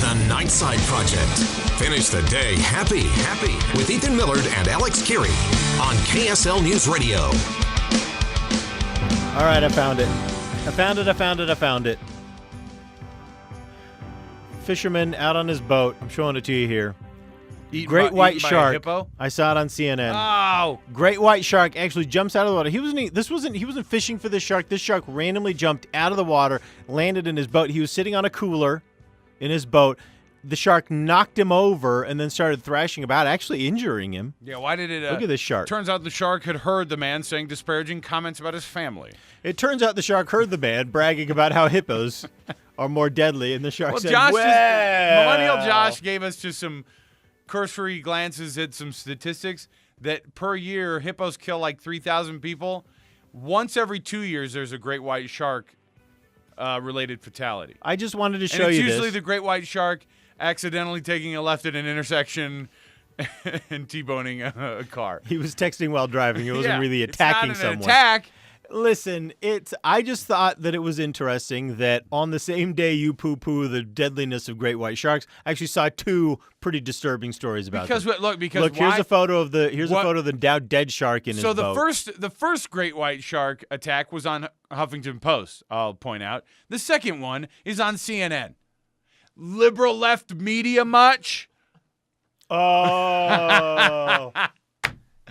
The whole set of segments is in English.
The Nightside Project. Finish the day happy with Ethan Millard and Alex Keary on KSL News Radio. All right, I found it. Fisherman out on his boat. I'm showing it to you here. Great white shark. Hippo? I saw it on CNN. Oh, Great white shark actually jumps out of the water. He wasn't fishing for this shark. This shark randomly jumped out of the water, landed in his boat. He was sitting on a cooler in his boat. The shark knocked him over and then started thrashing about, actually injuring him. yeah. Why did it? Look at this shark. Turns out the shark had heard the man saying disparaging comments about his family. It turns out the shark heard the man bragging about how hippos are more deadly, and the shark said, Millennial Josh gave us just some cursory glances at some statistics that per year hippos kill like 3,000 people. Once every 2 years, there's a great white shark related fatality. I just wanted to show And it's you usually this. the great white shark accidentally taking a left at an intersection and T-boning a car. He was texting while driving. He wasn't really It's not attacking an someone. attack. Listen, I just thought that it was interesting that on the same day you poo-poo the deadliness of great white sharks, I actually saw two pretty disturbing stories about them. Look, Look, here's a photo of the now dead shark in his boat. So the first great white shark attack was on Huffington Post, I'll point out. The second one is on CNN. Liberal left media much? Oh.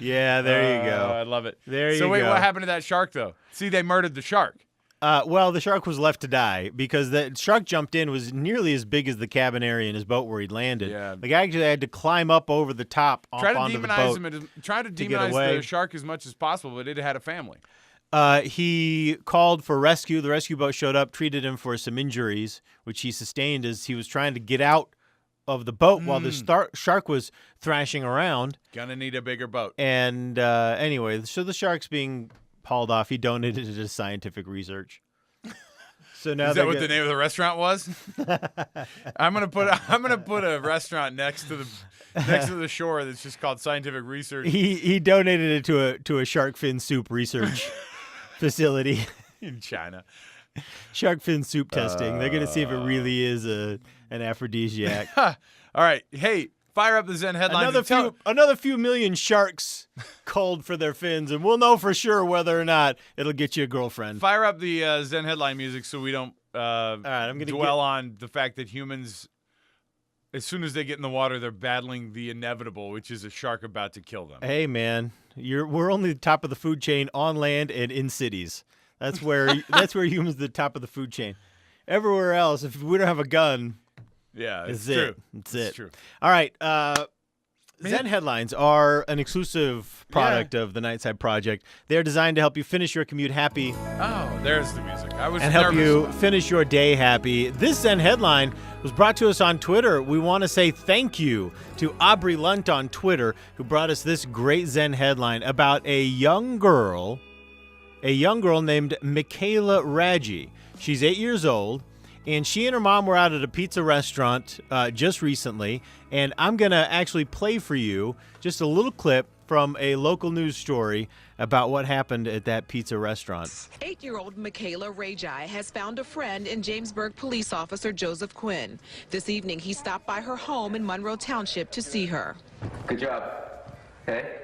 Yeah, there you go. I love it. There you So wait, go. what happened to that shark though? See, they murdered the shark. Well, the shark was left to die because the shark jumped in was nearly as big as the cabin area in his boat where he'd landed. Yeah. Like, actually, I had to climb up over the top onto the boat. Try to get demonize away. the shark as much as possible, but it had a family. He called for rescue. The rescue boat showed up, treated him for some injuries, which he sustained as he was trying to get out of the boat while the shark was thrashing around. Gonna need a bigger boat. And anyway, so the shark's being hauled off. He donated it to scientific research. So now Is that what the name of the restaurant was? I'm gonna put a restaurant next to the shore that's just called Scientific Research. He donated it to a shark fin soup research facility in China. Shark fin soup testing. They're gonna see if it really is an aphrodisiac. All right, hey, fire up the Zen Headline. Another few million sharks culled for their fins, and we'll know for sure whether or not it'll get you a girlfriend. Fire up the Zen Headline music so we don't right, I'm gonna dwell on the fact that humans, as soon as they get in the water, they're battling the inevitable, which is a shark about to kill them. Hey, man, we're only the top of the food chain on land and in cities. That's where humans are the top of the food chain. Everywhere else, if we don't have a gun, yeah, it's true. It's true. All right. Zen Headlines are an exclusive product of the Nightside Project. They're designed to help you finish your commute happy. Oh, there's the music. I was and help nervous. you finish your day happy. This Zen Headline was brought to us on Twitter. We want to say thank you to Aubrey Lunt on Twitter, who brought us this great Zen Headline about a young girl named Mikayla Raji. She's 8 years old, and she and her mom were out at a pizza restaurant just recently, and I'm going to actually play for you just a little clip from a local news story about what happened at that pizza restaurant. 8-year-old Mikayla Raji has found a friend in Jamesburg police officer Joseph Quinn. This evening, he stopped by her home in Monroe Township to see her. Good job. Okay.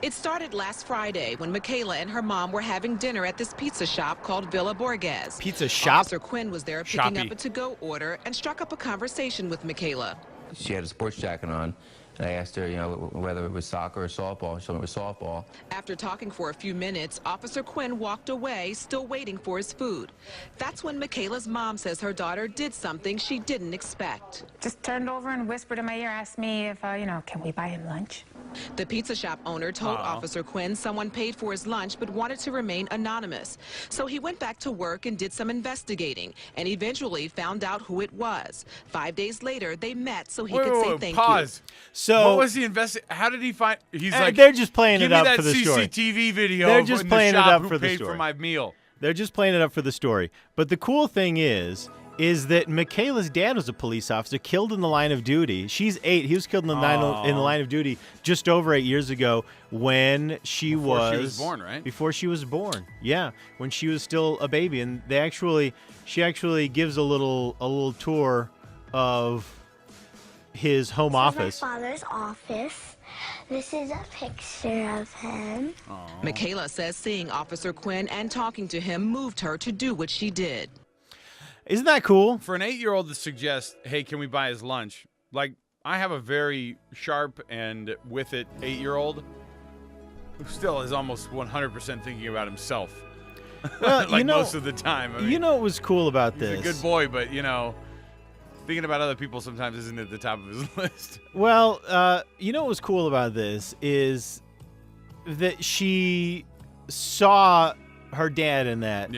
It started last Friday when Mikayla and her mom were having dinner at this pizza shop called Villa Borghese. Pizza shop? Officer Quinn was there picking up a to-go order and struck up a conversation with Mikayla. She had a sports jacket on, and I asked her, whether it was soccer or softball. She told me it was softball. After talking for a few minutes, Officer Quinn walked away, still waiting for his food. That's when Mikayla's mom says her daughter did something she didn't expect. Just turned over and whispered in my ear, asked me if, can we buy him lunch? The pizza shop owner told Officer Quinn someone paid for his lunch but wanted to remain anonymous. So he went back to work and did some investigating and eventually found out who it was. 5 days later, they met so he could say thank pause. you. So what was the how did he find? He's like, they're just playing give it me up that for the story. CCTV video. They're just in playing the it shop up who for the paid story. for my meal. They're just playing it up for the story. But the cool thing is that Mikayla's dad was a police officer killed in the line of duty. She's 8. He was killed in the line of duty just over 8 years ago when she was born, right? Before she was born. Yeah, when she was still a baby. And she actually gives a little tour of his home office. My father's office. This is a picture of him. Mikayla says seeing Officer Quinn and talking to him moved her to do what she did. Isn't that cool? For an 8-year-old to suggest, hey, can we buy his lunch? Like, I have a very sharp and with it 8-year-old who still is almost 100% thinking about himself. Well, like most of the time. I mean, you know what was cool about he's this? a good boy, but, thinking about other people sometimes isn't at the top of his list. Well, you know what was cool about this is that she saw her dad in that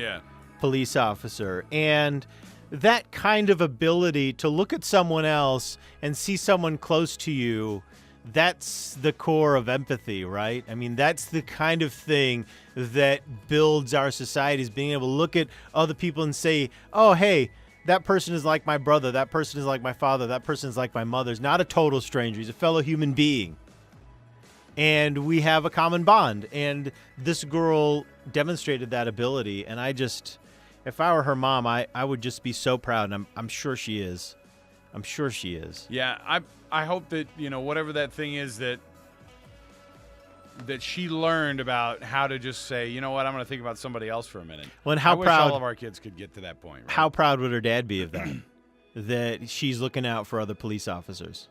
police officer, and that kind of ability to look at someone else and see someone close to you, that's the core of empathy, right? I mean, that's the kind of thing that builds our society, is being able to look at other people and say, oh, hey, that person is like my brother, that person is like my father, that person is like my mother. He's not a total stranger. He's a fellow human being. And we have a common bond. And this girl demonstrated that ability. And if I were her mom, I would just be so proud. And I'm sure she is. I'm sure she is. Yeah, I hope that, whatever that thing is that she learned about how to just say, you know what, I'm going to think about somebody else for a minute. Well, and how I wish proud all of our kids could get to that point. Right? How proud would her dad be of that? That she's looking out for other police officers.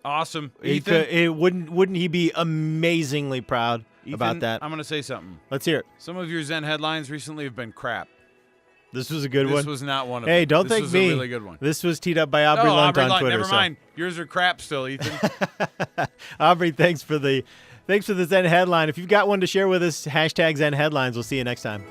Awesome. Ethan? Wouldn't he be amazingly proud about that? I'm going to say something. Let's hear it. Some of your Zen headlines recently have been crap. This was a good one. This was not one of them. Hey, don't thank me. This was a really good one. This was teed up by Aubrey Lunt on Twitter. Never mind. Yours are crap still, Ethan. Aubrey, thanks for the Zen headline. If you've got one to share with us, #Zen Headlines. We'll see you next time.